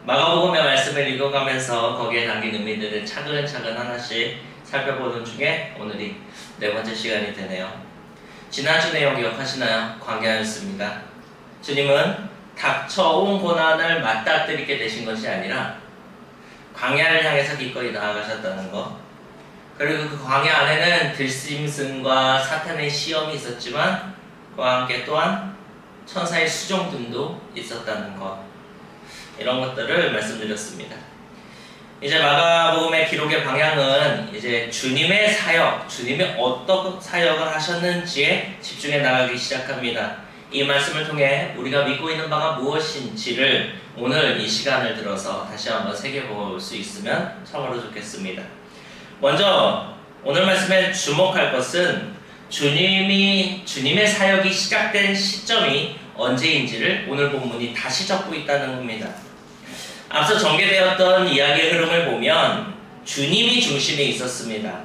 마가복음의 말씀을 읽어가면서 거기에 담긴 의미들을 차근차근 하나씩 살펴보는 중에 오늘이 네 번째 시간이 되네요. 지난주 내용 기억하시나요? 광야였습니다. 주님은 닥쳐온 고난을 맞닥뜨리게 되신 것이 아니라 광야를 향해서 기꺼이 나아가셨다는 것, 그리고 그 광야 안에는 들짐승과 사탄의 시험이 있었지만 그와 함께 또한 천사의 수종됨도 있었다는 것, 이런 것들을 말씀드렸습니다. 이제 마가복음의 기록의 방향은 이제 주님의 사역, 주님이 어떤 사역을 하셨는지에 집중해 나가기 시작합니다. 이 말씀을 통해 우리가 믿고 있는 바가 무엇인지를 오늘 이 시간을 들어서 다시 한번 새겨볼 수 있으면 참으로 좋겠습니다. 먼저 오늘 말씀에 주목할 것은 주님의 사역이 시작된 시점이 언제인지를 오늘 본문이 다시 적고 있다는 겁니다. 앞서 전개되었던 이야기의 흐름을 보면 주님이 중심에 있었습니다.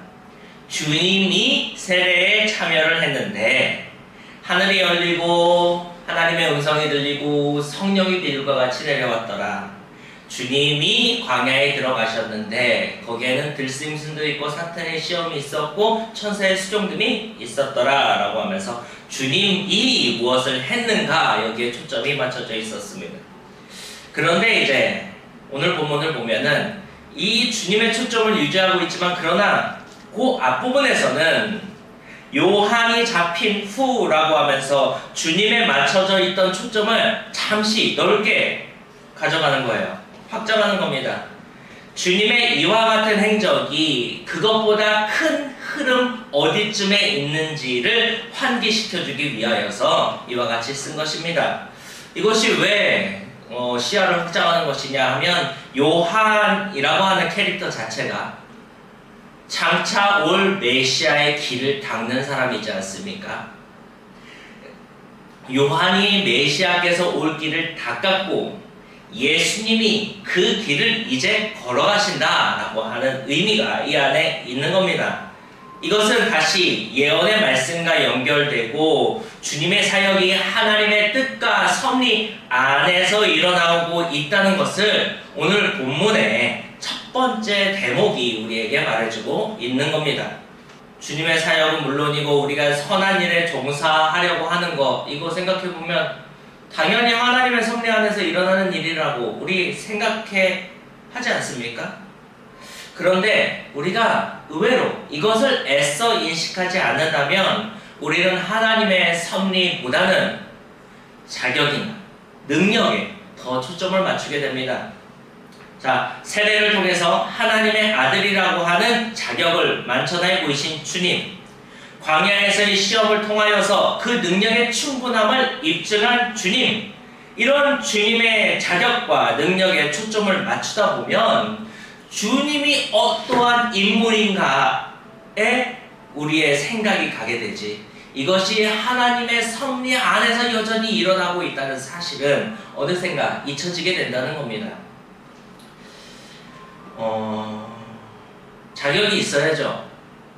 주님이 세례에 참여를 했는데 하늘이 열리고 하나님의 음성이 들리고 성령이 비둘과 같이 내려왔더라. 주님이 광야에 들어가셨는데 거기에는 들짐승도 있고 사탄의 시험이 있었고 천사의 수종됨이 있었더라 라고 하면서 주님이 무엇을 했는가 여기에 초점이 맞춰져 있었습니다. 그런데 이제 오늘 본문을 보면은 이 주님의 초점을 유지하고 있지만 그러나 그 앞부분에서는 요한이 잡힌 후라고 하면서 주님에 맞춰져 있던 초점을 잠시 넓게 가져가는 거예요. 확장하는 겁니다. 주님의 이와 같은 행적이 그것보다 큰 흐름 어디쯤에 있는지를 환기시켜주기 위하여서 이와 같이 쓴 것입니다. 이것이 왜 시야를 확장하는 것이냐 하면 요한이라고 하는 캐릭터 자체가 장차 올 메시아의 길을 닦는 사람이지 않습니까? 요한이 메시아께서 올 길을 닦았고 예수님이 그 길을 이제 걸어가신다라고 하는 의미가 이 안에 있는 겁니다. 이것은 다시 예언의 말씀과 연결되고 주님의 사역이 하나님의 뜻과 섭리 안에서 일어나고 있다는 것을 오늘 본문의 첫 번째 대목이 우리에게 말해주고 있는 겁니다. 주님의 사역은 물론이고 우리가 선한 일에 종사하려고 하는 것, 이거 생각해보면 당연히 하나님의 섭리 안에서 일어나는 일이라고 우리 생각해 하지 않습니까? 그런데 우리가 의외로 이것을 애써 인식하지 않는다면 우리는 하나님의 섭리보다는 자격이나 능력에 더 초점을 맞추게 됩니다. 자, 세례를 통해서 하나님의 아들이라고 하는 자격을 만천하에 보이신 주님, 광야에서의 시험을 통하여서 그 능력의 충분함을 입증한 주님, 이런 주님의 자격과 능력에 초점을 맞추다 보면 주님이 어떠한 인물인가에 우리의 생각이 가게 되지, 이것이 하나님의 섭리 안에서 여전히 일어나고 있다는 사실은 어느샌가 잊혀지게 된다는 겁니다. 자격이 있어야죠.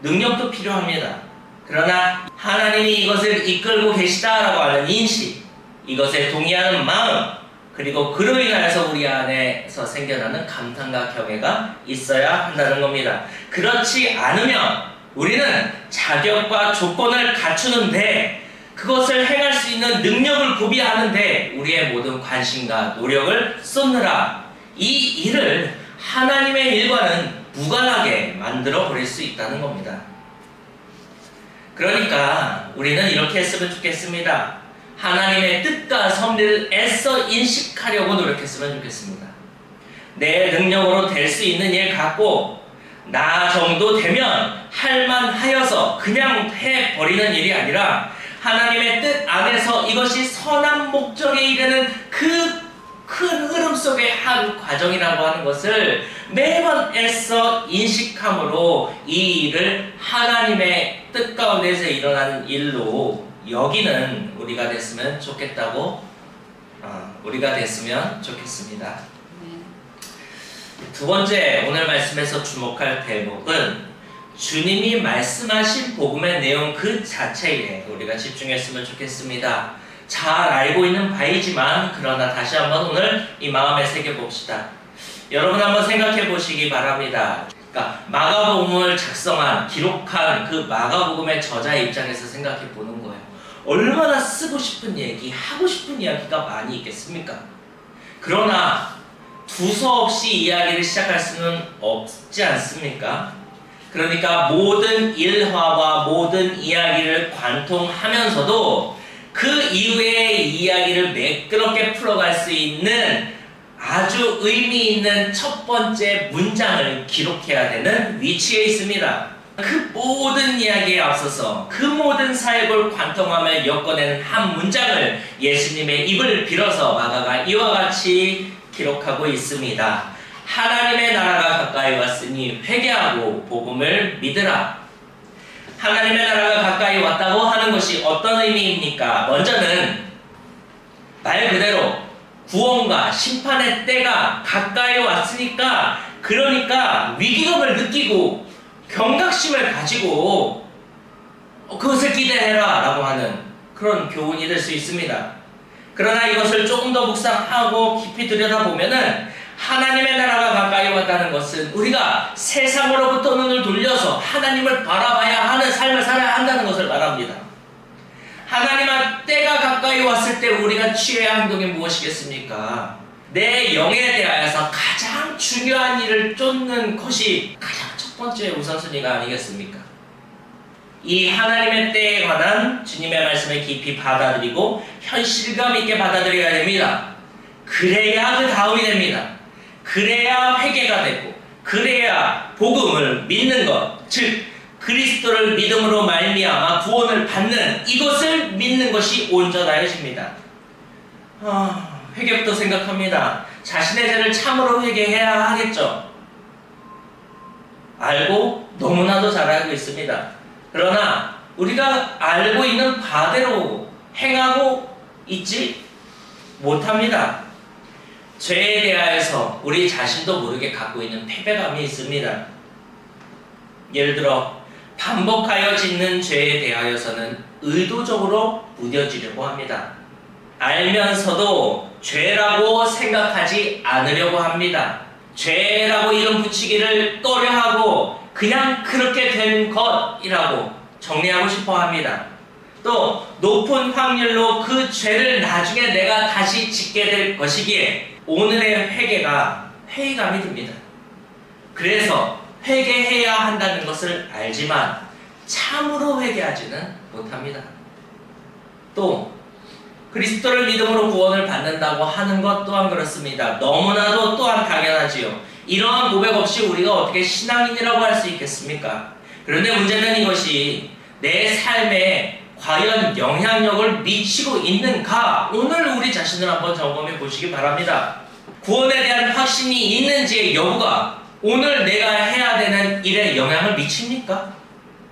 능력도 필요합니다. 그러나 하나님이 이것을 이끌고 계시다라고 하는 인식, 이것에 동의하는 마음, 그리고 그로 인하여서 우리 안에서 생겨나는 감탄과 경외가 있어야 한다는 겁니다. 그렇지 않으면 우리는 자격과 조건을 갖추는데 그것을 행할 수 있는 능력을 구비하는데 우리의 모든 관심과 노력을 쏟느라 이 일을 하나님의 일과는 무관하게 만들어 버릴 수 있다는 겁니다. 그러니까 우리는 이렇게 했으면 좋겠습니다. 하나님의 뜻과 섭리를 애써 인식하려고 노력했으면 좋겠습니다. 내 능력으로 될 수 있는 일 갖고 나 정도 되면 할만하여서 그냥 해버리는 일이 아니라 하나님의 뜻 안에서 이것이 선한 목적에 이르는 그 큰 흐름 속의 한 과정이라고 하는 것을 매번 애써 인식함으로 이 일을 하나님의 뜻 가운데서 일어나는 일로 여기는 우리가 됐으면 좋겠습니다. 두 번째 오늘 말씀에서 주목할 대목은 주님이 말씀하신 복음의 내용 그 자체에 우리가 집중했으면 좋겠습니다. 잘 알고 있는 바이지만 그러나 다시 한번 오늘 이 마음에 새겨봅시다. 여러분 한번 생각해 보시기 바랍니다. 그러니까 마가복음을 작성한 기록한 그 마가복음의 저자의 입장에서 생각해 보는 거예요. 얼마나 쓰고 싶은 얘기, 하고 싶은 이야기가 많이 있겠습니까? 그러나 두서없이 이야기를 시작할 수는 없지 않습니까? 그러니까 모든 일화와 모든 이야기를 관통하면서도 그 이후의 이야기를 매끄럽게 풀어갈 수 있는 아주 의미 있는 첫 번째 문장을 기록해야 되는 위치에 있습니다. 그 모든 이야기에 앞서서 그 모든 사역을 관통하며 엮어내는 한 문장을 예수님의 입을 빌어서 마가가 이와 같이 기록하고 있습니다. 하나님의 나라가 가까이 왔으니 회개하고 복음을 믿으라. 하나님의 나라가 가까이 왔다고 하는 것이 어떤 의미입니까? 먼저는 말 그대로 구원과 심판의 때가 가까이 왔으니까, 그러니까 위기감을 느끼고 경각심을 가지고 그것을 기대해라 라고 하는 그런 교훈이 될 수 있습니다. 그러나 이것을 조금 더 묵상하고 깊이 들여다보면은 하나님의 나라가 가까이 왔다는 것은 우리가 세상으로부터 눈을 돌려서 하나님을 바라봐야 하는 삶을 살아야 한다는 것을 말합니다. 하나님의 때가 가까이 왔을 때 우리가 취해야 할 행동이 무엇이겠습니까? 내 영에 대하여서 가장 중요한 일을 쫓는 것이 가장 첫 번째 우선순위가 아니겠습니까? 이 하나님의 때에 관한 주님의 말씀을 깊이 받아들이고 현실감 있게 받아들여야 됩니다. 그래야 그 다음이 됩니다. 그래야 회개가 되고, 그래야 복음을 믿는 것, 즉 그리스도를 믿음으로 말미암아 구원을 받는 이것을 믿는 것이 온전하여집니다. 회개부터 생각합니다. 자신의 죄를 참으로 회개해야 하겠죠. 알고 너무나도 잘 알고 있습니다. 그러나 우리가 알고 있는 바대로 행하고 있지 못합니다. 죄에 대하여서 우리 자신도 모르게 갖고 있는 패배감이 있습니다. 예를 들어 반복하여 짓는 죄에 대하여서는 의도적으로 무뎌지려고 합니다. 알면서도 죄라고 생각하지 않으려고 합니다. 죄라고 이름 붙이기를 꺼려하고 그냥 그렇게 된 것이라고 정리하고 싶어 합니다. 또 높은 확률로 그 죄를 나중에 내가 다시 짓게 될 것이기에 오늘의 회개가 회의감이 듭니다. 그래서 회개해야 한다는 것을 알지만 참으로 회개하지는 못합니다. 또 그리스도를 믿음으로 구원을 받는다고 하는 것 또한 그렇습니다. 너무나도 또한 당연하지요. 이러한 고백 없이 우리가 어떻게 신앙인이라고 할 수 있겠습니까? 그런데 문제는 이것이 내 삶에 과연 영향력을 미치고 있는가? 오늘 우리 자신을 한번 점검해 보시기 바랍니다. 구원에 대한 확신이 있는지의 여부가 오늘 내가 해야 되는 일에 영향을 미칩니까?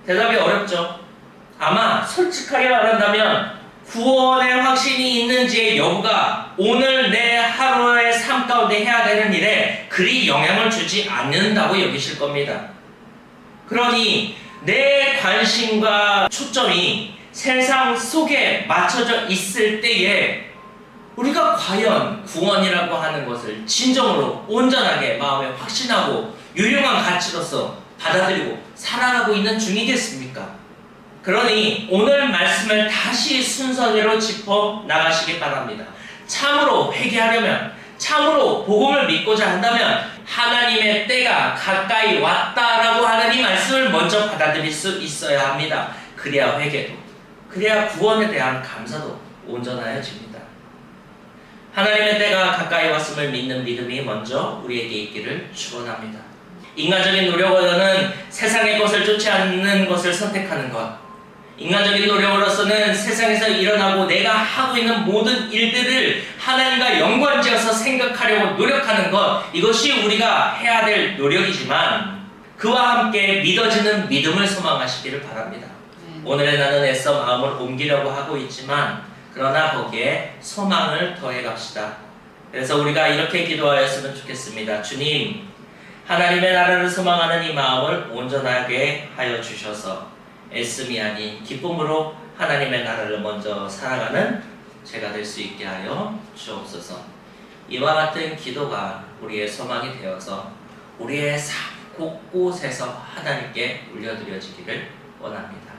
대답이 어렵죠. 아마 솔직하게 말한다면 구원의 확신이 있는지의 여부가 오늘 내 하루의 삶 가운데 해야 되는 일에 그리 영향을 주지 않는다고 여기실 겁니다. 그러니 내 관심과 초점이 세상 속에 맞춰져 있을 때에 우리가 과연 구원이라고 하는 것을 진정으로 온전하게 마음에 확신하고 유용한 가치로서 받아들이고 살아가고 있는 중이겠습니까? 그러니 오늘 말씀을 다시 순서대로 짚어 나가시기 바랍니다. 참으로 회개하려면, 참으로 복음을 믿고자 한다면 하나님의 때가 가까이 왔다라고 하는 이 말씀을 먼저 받아들일 수 있어야 합니다. 그래야 회개도, 그래야 구원에 대한 감사도 온전하여집니다. 하나님의 때가 가까이 왔음을 믿는 믿음이 먼저 우리에게 있기를 축원합니다. 인간적인 노력으로는 세상의 것을 쫓지 않는 것을 선택하는 것, 인간적인 노력으로서는 세상에서 일어나고 내가 하고 있는 모든 일들을 하나님과 연관지어서 생각하려고 노력하는 것, 이것이 우리가 해야 될 노력이지만 그와 함께 믿어지는 믿음을 소망하시기를 바랍니다. 오늘의 나는 애써 마음을 옮기려고 하고 있지만 그러나 거기에 소망을 더해 갑시다. 그래서 우리가 이렇게 기도하였으면 좋겠습니다. 주님, 하나님의 나라를 소망하는 이 마음을 온전하게 하여 주셔서 애씀이 아닌 기쁨으로 하나님의 나라를 먼저 살아가는 제가 될 수 있게 하여 주옵소서. 이와 같은 기도가 우리의 소망이 되어서 우리의 삶 곳곳에서 하나님께 올려드려지기를 원합니다.